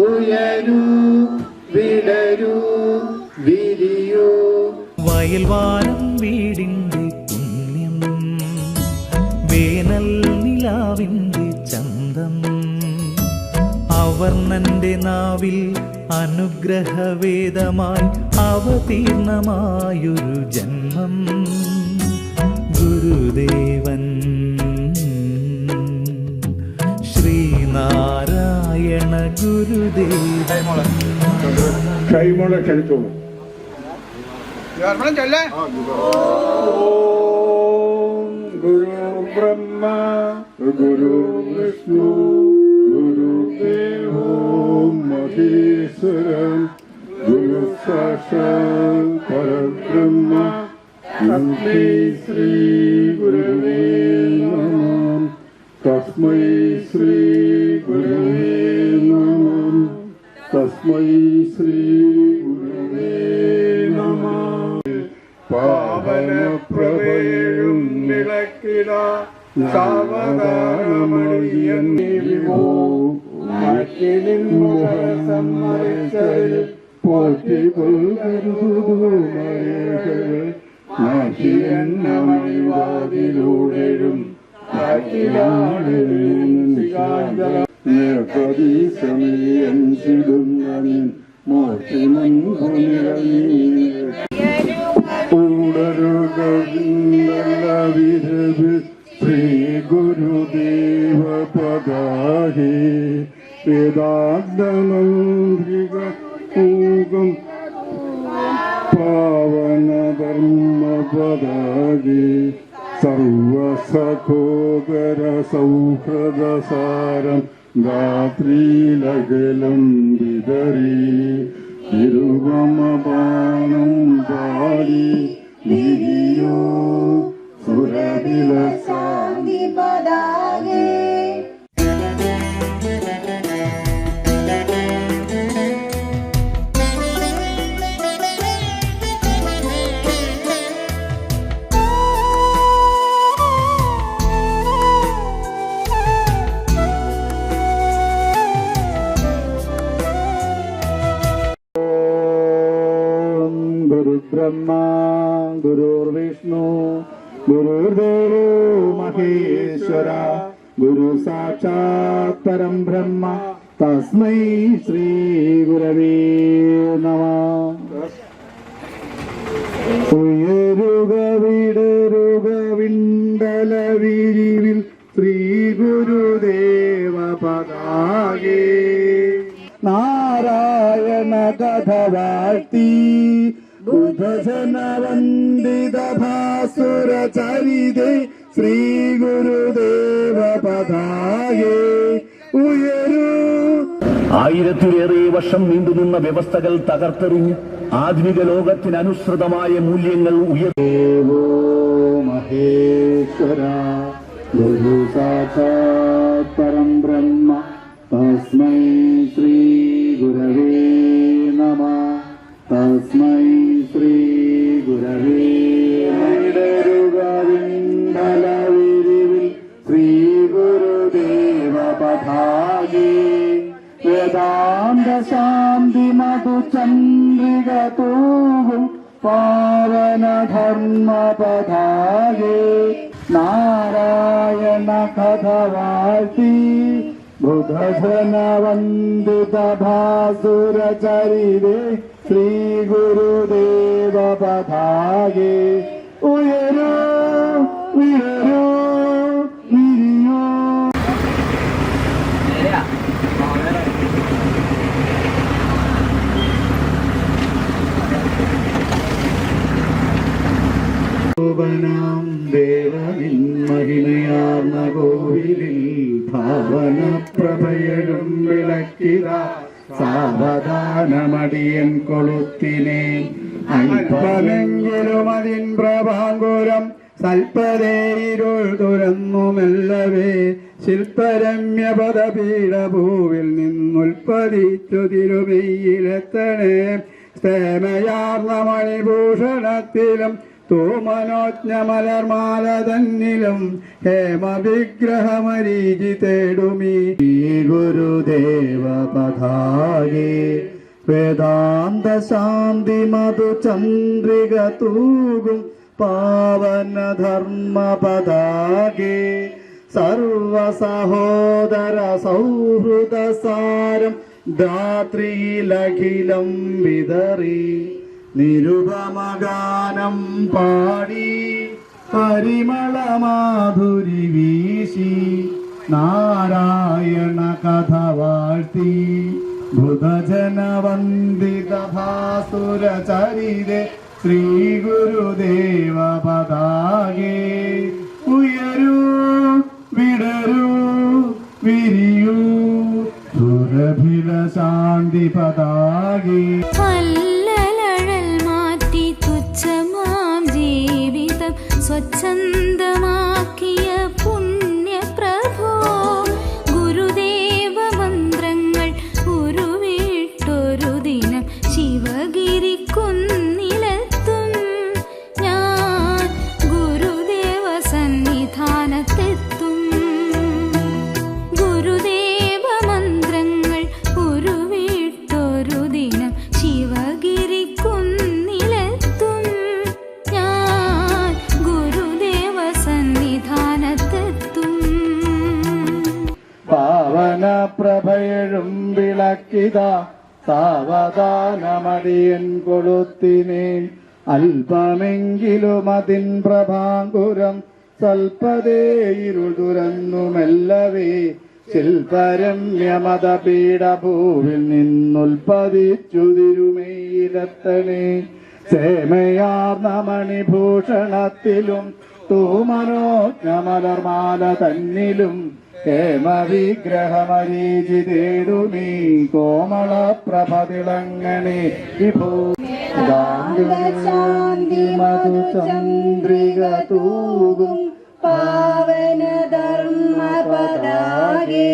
S2: ഉയരൂ വിടരൂ വിരിയൂ.
S1: വയൽവാനം വീടിൻ്റെ പുണ്യം, വേനൽ നിലാവിൻ്റെ ചന്തം, അവ അവർണ്ണന്റെ നാവിൽ അനുഗ്രഹവേദമായി അവതീർണമായൊരു ജന്മം ഗുരുദേവൻ ശ്രീനാരായണ ഗുരുദേവൻ.
S5: കൈമോളെ ക്ഷണിച്ചോളൂ. ഗുരു ബ്രഹ്മ ഗുരു വിഷ്ണു ഗുരുദേവോ മഹേശ്വരം ഗുരു സാക്ഷാൽ പരബ്രഹ്മ തസ്മൈ ശ്രീ ഗുരുവേ നമഃ. തസ്മൈ ശ്രീ ഗുരുവേ നമഃ. തസ്മൈ ശ്രീ ഗുരുവേ നമഃ. പാവനപ്രഭയും വിളക്കിട സാവധാനമണിയൻ വിഭോ മാറ്റിനിൻ മുഖസമ്മറിച്ചതിൽ പോറ്റി പുൽകരുതുമരകൾ നാട്ടിയെന്നമണിവാതിലൂടെയും പ്രതീക്ഷമീയൻ ചിടുന്നനിൻ മോർത്തി മുൻപുനിറങ്ങിടരുകവിരവ് ശ്രീ ഗുരുദേവ പദാഹേ വേദാന്തമന്ത്രിക പൂകം പാവനധർമ്മ പദാഹേ സർവസഖോദര സൗഹൃദസാരം ഗാത്രീലകലം വിതറി തിരുവമപാനം പാടി വിരിയോ സുരവിലസാന്തി
S3: പദാകേ.
S2: ബ്രഹ്മ ഗുരുർവിഷ്ണു ഗുരുദേവോ മഹേശ്വര ഗുരു സാക്ഷാത് പരം ബ്രഹ്മ തസ്മൈ ശ്രീ ഗുരവേ നമഃ. ഉയരുക വിടരുക വിണ്ടല വിരിവിൽ ശ്രീ ഗുരുദേവ പദാകേ നാരായണ കഥ വാഴ്ത്തി ബുധജന വന്ദിത ഭാസുര ചരിതേ ശ്രീ ഗുരുദേവ പദാകേ ഉയരൂ.
S7: ആയിരത്തിലേറെ വർഷം നീണ്ടുനിന്ന വ്യവസ്ഥകൾ തകർത്തെറിഞ്ഞ് ആധുനിക ലോകത്തിനനുസൃതമായ മൂല്യങ്ങൾ
S2: ദേവോ മഹേശ്വര ഗുരു സാക്ഷാത് പരം ബ്രഹ്മ തസ്മൈ ശ്രീ ഗുരവേ നമഃ. തസ്മൈ ശ്രീ ഗുരവേ വിണ്ടലവിരിവിൽ ശ്രീ ഗുരുദേവ പദാകേ വേദാന്ത ശാന്തി മധു ചന്ദ്രിക തൂകും പാവന ധർമ്മ പദാകേ നാരായണ കഥ വാഴ്ത്തി ബുധജന വന്ദിത ഭാസുര ചരിതേ ശ്രീ ഗുരുദേവ പദാകേ ഉയരൂ ഉയരൂ വിരിയൂ. ോപനാം ദേവനിൻ മഹിമയാർന്ന കോവിലിൽ ഭാവന പ്രഭയഴും വിളക്കിത സാവധാനമടിയൻ കൊളുത്തിനെ അല്പമെങ്കിലും അതിൻ പ്രഭാങ്കുരം സൽപ്പതേരുൾ തുറന്നുമെല്ലവേ ശില്പരമ്യ പദപീഠഭൂവിൽ നിന്നുൽപ്പതിച്ചു തിരുമെയ്യിലെത്തണേ സ്തേമയാർന്ന മണിഭൂഷണത്തിലും തൂമനോജ്ഞ മലർമാല തന്നിലും ഹേമവിഗ്രഹമരീചി തേടുമീ ഗുരുദേവ പദാകേ വേദാന്ത ശാന്തി മധു ചന്ദ്രിക തൂകും പാവന ധർമ്മ പദാകേ സർവ സഹോദര സൗഹൃദസാരം ധാത്രിയിലഖിലം വിതറി നിരുപമഗാനം പാടി പരിമളമാധുരി വീശി നാരായണ കഥ വാഴ്ത്തി ബുധജനവന്ദിത ഭാസുര ചരിതേ ശ്രീ ഗുരുദേവ പതാകേ ഉയരൂ വിടരൂ വിരിയൂ സുരഭില ശാന്തി പതാകേ
S8: അല്ലലഴൽ മാറ്റി തുച്ഛമാം ജീവിതം സ്വച്ഛന്തമാക്കിയ പുണ്യപ്രഭോ ഗുരുദേവ മന്ത്രങ്ങൾ ഉരുവിട്ടൊരു ദിനം ശിവഗിരി കുന്നിലെത്തും ഞാൻ ഗുരുദേവ സന്നിധാനത്തെത്തും ഗുരുദേവ മന്ത്രങ്ങൾ ഉരുവിട്ടൊരു ദിനം ശിവഗിരി കുന്നിലെത്തും ഞാൻ ഗുരുദേവ സന്നിധാനത്തെത്തും
S2: പാവന പ്രഭയഴും വിളക്കിത സാവധാനമടിയൻ കൊളുത്തിനേൻ അല്പമെങ്കിലും അതിൻ പ്രഭാങ്കുരം സ്വൽപതേയിരുൾ തുറന്നു മെല്ലവേ ശില്പരമ്യമതപീഠഭൂവിൽ നിന്നുൽപ്പതിച്ചു തിരുമയിലെത്തണേ സേമയാർന്ന മണിഭൂഷണത്തിലും തൂമനോജ്ഞമലർമാല തന്നിലും ഹേമവിഗ്രഹമരീചിതേതു നീ കോമള പ്രഭതിളങ്ങണേ വിഭൂ
S3: ശാന്തി മധുചന്ദ്രിക തൂകും പാവന ധർമ്മ പതാകേ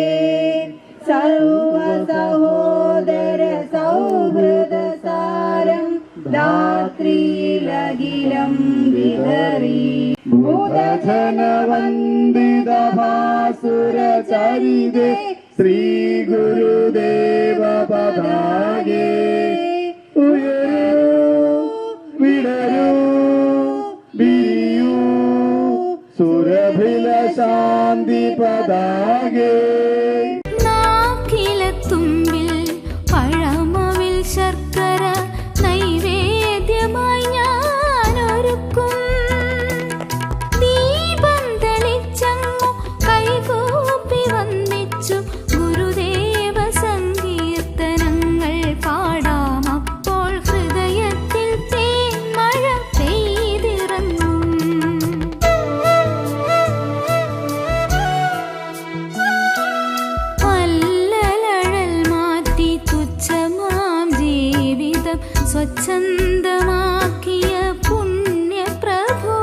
S3: സർവ സഹോദര സൗഹൃദ സാരം ധാത്രിയിലഖിലം വിതറി
S2: ബുധജനവന്ദിത ഭാസുര ചരിതേ ശ്രീ ഗുരുദേവ പതാകേ ഉയരൂ വിടരൂ വിരിയൂ സുരഭില ശാന്തി പതാകേ
S8: നാക്കിലത്തുമ്പിൽ പഴമവിൽ ശർക്കര നൈവേദ്യമായി ഞാനൊരുക്കും ദീപം തെളിച്ചങ്ങു കൈകൂപ്പി വന്നിച്ചു ഗുരുദേവ സങ്കീർത്തനങ്ങൾ പാടാം അപ്പോൾ ഹൃദയത്തിൽ തേന്മഴ പെയ്തിറങ്ങും അല്ലലഴൽ മാറ്റി തുച്ഛമാം ജീവിതം സ്വച്ഛന്തമാക്കിയ പുണ്യപ്രഭോ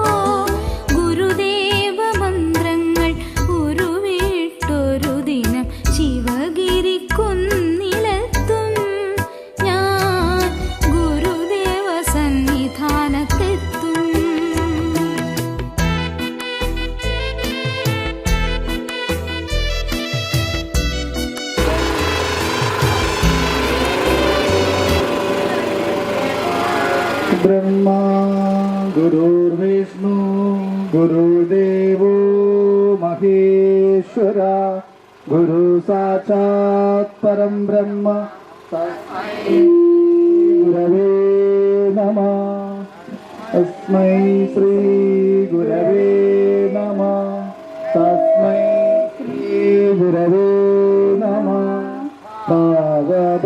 S8: ഗുരുദേവ മന്ത്രങ്ങൾ ഉരുവിട്ടൊരു ദിനം ശിവഗിരി കുന്നിലെത്തും ഞാൻ ഗുരുദേവ സന്നിധാനത്തെത്തും
S2: ബ്രഹ്മാ ഗുരുർവിഷ്ണു ഗുരുദേവോ മഹേശ്വര ഗുരു സാക്ഷാത് പരം ബ്രഹ്മ തസ്മൈ ഗുരവേ നമഃ തസ്മൈ ശ്രീ ഗുരവേ നമഃ തസ്മൈ ശ്രീ ഗുരവേ നമഃ പാദബന്ധമൊടു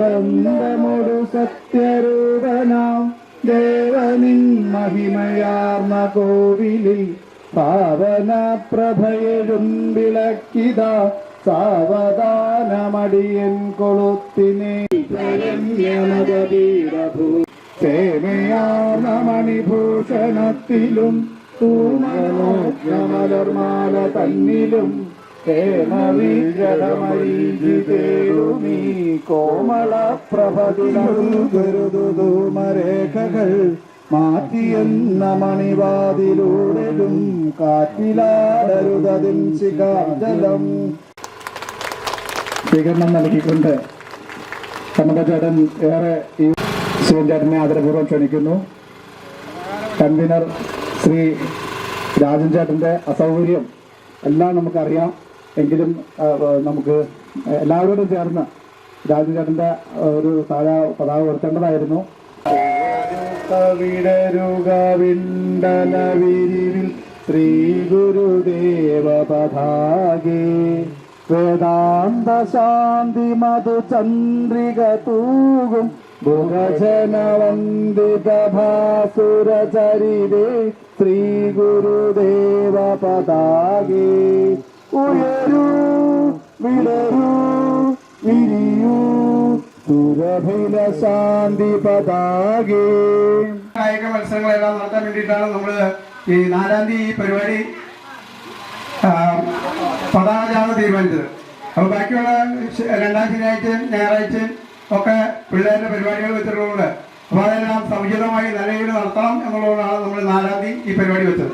S2: സത്യരൂപനാം ദേവനിൻ മഹിമയാർന്ന കോവിലിൽ പാവന പ്രഭയഴും വിളക്കിത സാവധാനമടിയൻ കൊളുത്തിനെ സേമയാർന്ന മണിഭൂഷണത്തിലും തൂമനോജ്ഞമലർമാല തന്നിലും ഹേമവിഗ്രഹമരീചിതേടുമീ കോമള പ്രഭതുമരേഖകൾ മാറ്റിയെന്ന മണിവാതിലൂടെയും കാറ്റിലാടരുതതിൻ ശിഖാജലം സ്വീകരണം നൽകിക്കൊണ്ട് കണ്ണപ്പച്ചേട്ടൻ ഏറെ ഈ ശിവൻചേട്ടനെ ആദരപൂർവ്വം ക്ഷണിക്കുന്നു. കൺവീനർ ശ്രീ രാജൻ ചേട്ടൻ്റെ അസൗകര്യം എല്ലാം നമുക്കറിയാം. എങ്കിലും നമുക്ക് എല്ലാവരോടും ചേർന്ന് രാജചേട്ടൻ്റെ ഒരു പതാക ഉയർത്തേണ്ടതായിരുന്നു. വിടരുക വിണ്ടല വിരിവിൽ ശ്രീ ഗുരുദേവ പതാകേ വേദാന്ത ശാന്തി മധു ചന്ദ്രിക തൂകും ഭുഗജന വന്ദിത ഭാസുര ചരിതേ ശ്രീ ഗുരുദേവ പതാകേ ഉയരൂ വിടരൂ വിരിയൂ സുരഭില ശാന്തി പതാകേ.
S4: കായിക മത്സരങ്ങളെല്ലാം നടത്താൻ വേണ്ടിയിട്ടാണ് നമ്മൾ ഈ 4-ാം തീയതി ഈ പരിപാടി പതാക ജാഥ തീരുമാനിച്ചത്. അപ്പോൾ ബാക്കിയുള്ള 2ാം ശനിയാഴ്ചയും ഞായറാഴ്ചയും ഒക്കെ പിള്ളേരുടെ പരിപാടികൾ വെച്ചിട്ടുള്ളത്. അപ്പോൾ അതെല്ലാം സമുചിതമായി നല്ല രീതിയിൽ നടത്തണം എന്നുള്ളതാണ് നമ്മൾ 4-ാം തീയതി ഈ പരിപാടി വെച്ചത്.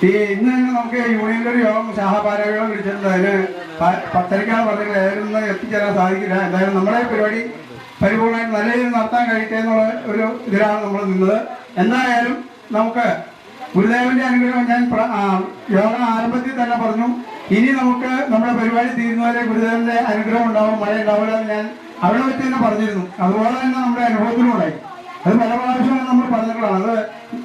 S4: ഇന്ന് തന്നെ നമുക്ക് യൂണിയനിലെ ഒരു യോഗം ശാഖാപാരകളെ വിളിച്ചിട്ടുണ്ട്. അതിന് 10:30 പറഞ്ഞെങ്കിൽ ഏതൊന്നും എത്തിച്ചേരാൻ സാധിക്കില്ല. എന്തായാലും നമ്മുടെ പരിപാടി പരിപൂർണ്ണമായിട്ട് നല്ല രീതിയിൽ നടത്താൻ കഴിയട്ടെ എന്നുള്ള ഒരു ഇതിലാണ് നമ്മൾ നിന്നത്. എന്തായാലും നമുക്ക് ഗുരുദേവന്റെ അനുഗ്രഹം ഞാൻ യോഗ ആരംഭത്തിൽ തന്നെ പറഞ്ഞു. ഇനി നമുക്ക് നമ്മുടെ പരിപാടി തീരുന്നവരെ ഗുരുദേവന്റെ അനുഗ്രഹം ഉണ്ടാവും, മഴ ഉണ്ടാവില്ല എന്ന് ഞാൻ അവിടെ വെച്ച് തന്നെ പറഞ്ഞിരുന്നു. അതുപോലെ തന്നെ നമ്മുടെ അനുഭവത്തിലൂടെ അത് പല പ്രാവശ്യമാണ് നമ്മൾ പറഞ്ഞിട്ടുള്ളതാണ്. അത്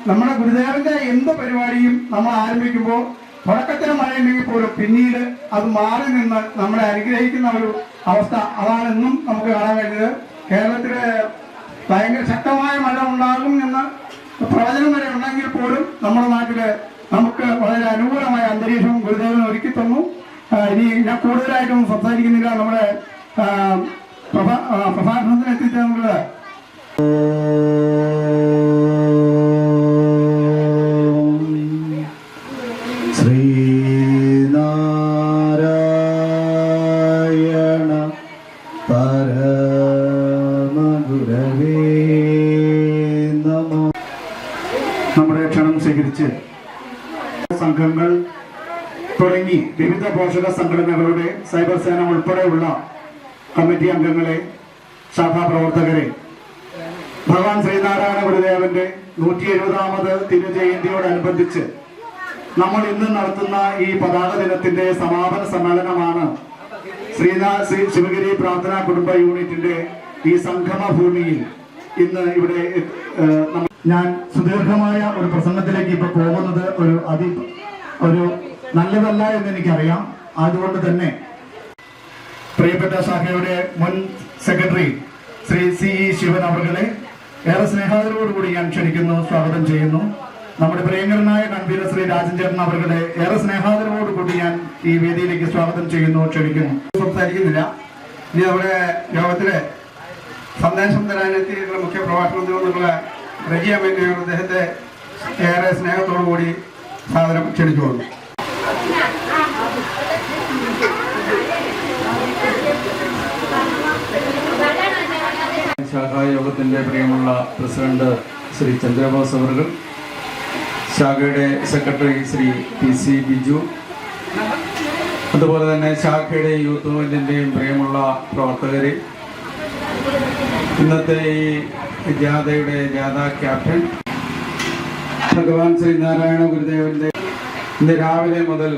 S4: നമ്മുടെ ഗുരുദേവന്റെ എന്ത് പരിപാടിയും നമ്മൾ ആരംഭിക്കുമ്പോൾ തുടക്കത്തിന് മഴയുണ്ടെങ്കിൽ പോലും പിന്നീട് അത് മാറി നിന്ന് നമ്മളെ അനുഗ്രഹിക്കുന്ന ഒരു അവസ്ഥ അതാണ് ഇന്നും നമുക്ക് കാണാൻ കഴിഞ്ഞത്. കേരളത്തില് ഭയങ്കര ശക്തമായ മഴ ഉണ്ടാകും എന്ന് പ്രവചനം വരെ ഉണ്ടെങ്കിൽ പോലും നമ്മുടെ നാട്ടില് നമുക്ക് വളരെ അനുകൂലമായ അന്തരീക്ഷം ഗുരുദേവൻ ഒരുക്കി തന്നു. ഇനി ഞാൻ കൂടുതലായിട്ടൊന്നും സംസാരിക്കുന്നില്ല. നമ്മുടെ പ്രഭാഷണത്തിന് എത്തിച്ചേർന്നത്
S2: ശ്രീനാരായണ പരമഗുരവേ നമോ. നമ്മുടെ ക്ഷണം സ്വീകരിച്ച് സംഘങ്ങൾ തുടങ്ങി വിവിധ പോഷക സംഘടനകളുടെ സൈബർ സേന ഉൾപ്പെടെയുള്ള കമ്മിറ്റി അംഗങ്ങളെ, ശാഖാപ്രവർത്തകരെ, ഭഗവാൻ ശ്രീനാരായണ ഗുരുദേവന്റെ 170ാമത് തിരുജയന്തിയോടനുബന്ധിച്ച് നമ്മൾ ഇന്ന് നടത്തുന്ന ഈ പതാക ദിനത്തിന്റെ സമാപന സമ്മേളനമാണ് ശ്രീ ശിവഗിരി പ്രാർത്ഥനാ കുടുംബ യൂണിറ്റിന്റെ ഈ സംഗമ ഭൂമിയിൽ ഇന്ന് ഇവിടെ. ഞാൻ സുദീർഘമായ ഒരു പ്രസംഗത്തിലേക്ക് ഇപ്പൊ പോകുന്നത് ഒരു നല്ലതല്ല എന്ന് എനിക്കറിയാം. അതുകൊണ്ട് തന്നെ പ്രിയപ്പെട്ട ശാഖയുടെ മുൻ സെക്രട്ടറി ശ്രീ CE ശിവൻ അവരുടെ ഏറെ സ്നേഹാദരവോടുകൂടി ഞാൻ ക്ഷണിക്കുന്നു, സ്വാഗതം ചെയ്യുന്നു. നമ്മുടെ പ്രിയങ്കരനായ കൺവീനർ ശ്രീ രാജൻ ചേട്ടൻ അവരുടെ ഏറെ സ്നേഹാദരവോടുകൂടി ഞാൻ ഈ വേദിയിലേക്ക് സ്വാഗതം ചെയ്യുന്നു, ക്ഷണിക്കുന്നു.
S4: സംസാരിക്കുന്നില്ല. ഇനി നമ്മുടെ യോഗത്തിലെ സന്ദേശം തരാനെത്തിയിട്ടുള്ള മുഖ്യ പ്രഭാഷണത്തിനുള്ള റജി അമ്മ അദ്ദേഹത്തെ ഏറെ സ്നേഹത്തോടു കൂടി സാദരം ക്ഷണിച്ചുകൊള്ളു.
S9: ശാഖായോഗത്തിന്റെ പ്രിയമുള്ള പ്രസിഡന്റ് ശ്രീ ചന്ദ്രബോസ് അവർ, ശാഖയുടെ സെക്രട്ടറി ശ്രീ PC ബിജു, അതുപോലെ തന്നെ ശാഖയുടെ യൂത്ത് മൂവ്മെന്റിന്റെയും പ്രിയമുള്ള പ്രവർത്തകരെ, ഇന്നത്തെ ഈ ജാഥയുടെ ജാഥാ ക്യാപ്റ്റൻ ഭഗവാൻ ശ്രീനാരായണ ഗുരുദേവന്റെ ഇന്ന് രാവിലെ മുതൽ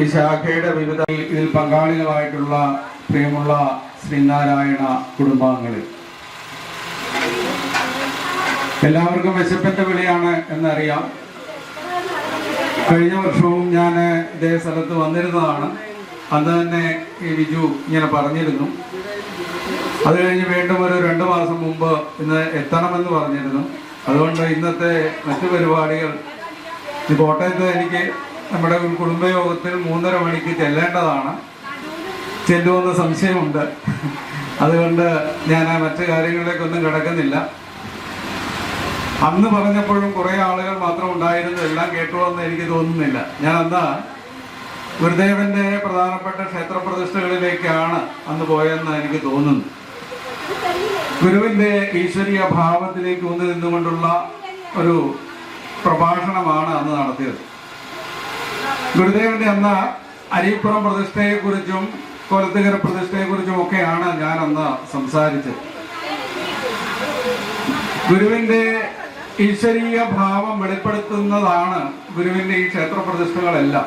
S9: ഈ ശാഖയുടെ വിവിധ ഇതിൽ പങ്കാളികളായിട്ടുള്ള പ്രിയമുള്ള ശ്രീനാരായണ കുടുംബാംഗങ്ങൾ, എല്ലാവർക്കും വിശപ്പിന്റെ വിളിയാണ് എന്നറിയാം. കഴിഞ്ഞ വർഷവും ഞാൻ ഇതേ സ്ഥലത്ത് വന്നിരുന്നതാണ്. അന്ന് തന്നെ ഈ ബിജു ഇങ്ങനെ പറഞ്ഞിരുന്നു. അത് കഴിഞ്ഞ് വീണ്ടും ഒരു 2 മാസം മുമ്പ് ഇന്ന് എത്തണമെന്ന് പറഞ്ഞിരുന്നു. അതുകൊണ്ട് ഇന്നത്തെ മറ്റു പരിപാടികൾ കോട്ടയത്ത് എനിക്ക് നമ്മുടെ കുടുംബയോഗത്തിൽ 3:30 മണിക്ക് ചെല്ലേണ്ടതാണ്. ചെല്ലുമെന്ന് സംശയമുണ്ട്. അതുകൊണ്ട് ഞാൻ മറ്റു കാര്യങ്ങളിലേക്കൊന്നും കിടക്കുന്നില്ല. അന്ന് പറഞ്ഞപ്പോഴും കുറേ ആളുകൾ മാത്രം ഉണ്ടായിരുന്നു, എല്ലാം കേട്ടുവെന്ന് എനിക്ക് തോന്നുന്നില്ല. ഞാൻ അന്ന് ഗുരുദേവന്റെ പ്രധാനപ്പെട്ട ക്ഷേത്രപ്രതിഷ്ഠകളിലേക്കാണ് അന്ന് പോയെന്ന് എനിക്ക് തോന്നുന്നു. ഗുരുവിന്റെ ഈശ്വരീയ ഭാവത്തിലേക്ക് ഊന്നി നിന്നുകൊണ്ടുള്ള ഒരു പ്രഭാഷണമാണ് അന്ന് നടത്തിയത്. ഗുരുദേവന്റെ അന്ന് അരിപ്പുറം പ്രതിഷ്ഠയെക്കുറിച്ചും കൊലത്തുകര പ്രതിഷ്ഠയെക്കുറിച്ചും ഒക്കെയാണ് ഞാൻ അന്ന് സംസാരിച്ചത്. ഗുരുവിന്റെ ഈശ്വരീയ ഭാവം വെളിപ്പെടുത്തുന്നതാണ് ഗുരുവിന്റെ ഈ ക്ഷേത്ര പ്രതിഷ്ഠകളെല്ലാം.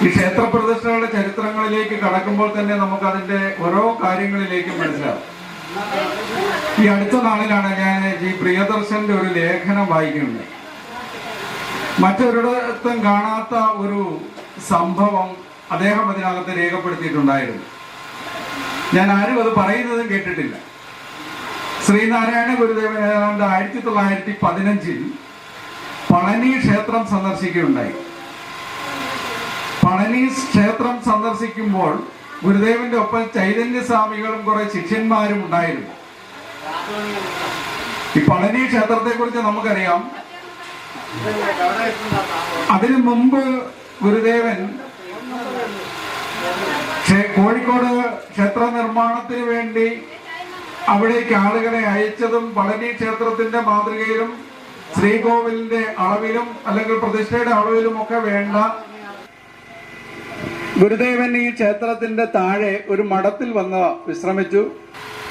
S9: ഈ ക്ഷേത്ര പ്രതിഷ്ഠകളുടെ ചരിത്രങ്ങളിലേക്ക് കടക്കുമ്പോൾ തന്നെ നമുക്ക് അതിന്റെ ഓരോ കാര്യങ്ങളിലേക്കും മനസ്സിലാവും. ഈ അടുത്ത നാളിലാണ് ഞാൻ ഈ പ്രിയദർശന്റെ ഒരു ലേഖനം വായിക്കുന്നത്. മറ്റൊരിടത്തും കാണാത്ത ഒരു സംഭവം അദ്ദേഹം അതിനകത്ത് രേഖപ്പെടുത്തിയിട്ടുണ്ടായിരുന്നു. ഞാൻ ആരും അത് പറയുന്നതും കേട്ടിട്ടില്ല. ശ്രീനാരായണ ഗുരുദേവൻ ഏതാണ്ട് 1915 പളനി ക്ഷേത്രം സന്ദർശിക്കുകയുണ്ടായി. പളനി ക്ഷേത്രം സന്ദർശിക്കുമ്പോൾ ഗുരുദേവന്റെ ഒപ്പം ചൈതന്യസ്വാമികളും കുറെ ശിഷ്യന്മാരും ഉണ്ടായിരുന്നു. ഈ പളനി ക്ഷേത്രത്തെ കുറിച്ച് നമുക്കറിയാം. അതിനു മുമ്പ് ഗുരുദേവൻ കോഴിക്കോട് ക്ഷേത്ര നിർമ്മാണത്തിന് വേണ്ടി അവിടേക്ക് ആളുകളെ അയച്ചതും പളനി ക്ഷേത്രത്തിന്റെ മാതൃകയിലും ശ്രീകോവിലിന്റെ അളവിലും അല്ലെങ്കിൽ പ്രതിഷ്ഠയുടെ അളവിലും ഒക്കെ വേണ്ട. ഗുരുദേവൻ ഈ ക്ഷേത്രത്തിന്റെ താഴെ ഒരു മഠത്തിൽ വന്ന് വിശ്രമിച്ചു.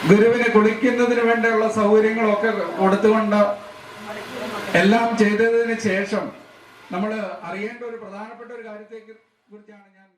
S9: ഗുരുവിന് കുളിക്കുന്നതിന് വേണ്ടിയുള്ള സൗകര്യങ്ങളൊക്കെ കൊടുത്തുകൊണ്ട് എല്ലാം ചെയ്തതിന് ശേഷം നമ്മൾ അറിയേണ്ട ഒരു പ്രധാനപ്പെട്ട ഒരു കാര്യത്തെ കുറിച്ചാണ് ഞാൻ